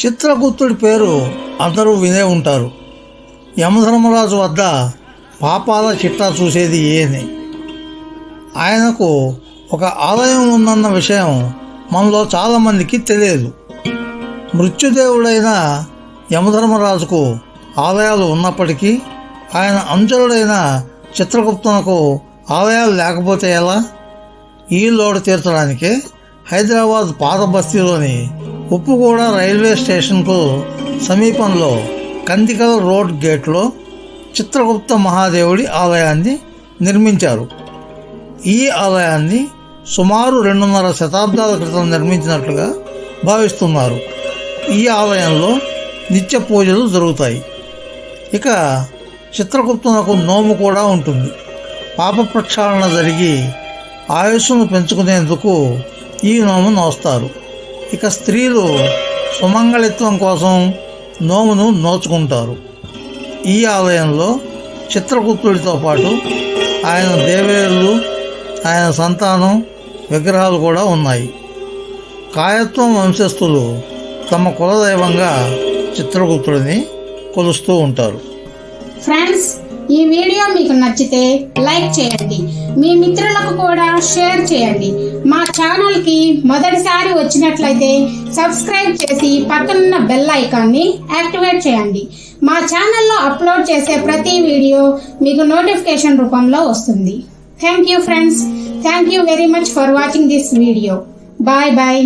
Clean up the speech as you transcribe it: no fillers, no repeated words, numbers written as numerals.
చిత్రగుప్తుడి పేరు అందరూ వినే ఉంటారు. యమధర్మరాజు వద్ద పాపాల చిట్టా చూసేది ఈయనే. ఆయనకు ఒక ఆలయం ఉందన్న విషయం మనలో చాలామందికి తెలియదు. మృత్యుదేవుడైన యమధర్మరాజుకు ఆలయాలు ఉన్నప్పటికీ ఆయన అనుచరుడైన చిత్రగుప్తునకు ఆలయాలు లేకపోతే ఎలా? ఈ లోటు తీర్చడానికే హైదరాబాద్ పాత బస్తీలోని ఉప్పుగూడ రైల్వే స్టేషన్కు సమీపంలో కందికల రోడ్ గేట్లో చిత్రగుప్త మహాదేవుడి ఆలయాన్ని నిర్మించారు. ఈ ఆలయాన్ని సుమారు 2.5 శతాబ్దాల క్రితం నిర్మించినట్లుగా భావిస్తున్నారు. ఈ ఆలయంలో నిత్య పూజలు జరుగుతాయి. ఇక చిత్రగుప్తునకు నోము కూడా ఉంటుంది. పాప ప్రక్షాళన జరిగి ఆయుస్సును పెంచుకునేందుకు ఈ నోము నోస్తారు. ఇక స్త్రీలు సుమంగళిత్వం కోసం నోమును నోచుకుంటారు. ఈ ఆలయంలో చిత్రగుప్తుడితో పాటు ఆయన దేవేరులు, ఆయన సంతానం విగ్రహాలు కూడా ఉన్నాయి. కాయత్వం వంశస్థులు తమ కులదైవంగా చిత్రగుప్తుడిని కొలుస్తూ ఉంటారు. ఫ్రెండ్స్, ఈ వీడియో మీకు నచ్చితే లైక్ చేయండి, మీ మిత్రులకు కూడా షేర్ చేయండి. మా ఛానల్కి మొదటిసారి వచ్చినట్లయితే సబ్స్క్రైబ్ చేసి పక్కనున్న బెల్ ఐకాన్ని యాక్టివేట్ చేయండి. మా ఛానల్లో అప్లోడ్ చేసే ప్రతి వీడియో మీకు నోటిఫికేషన్ రూపంలో వస్తుంది. Thank you friends. Thank you very much for watching this video. Bye bye.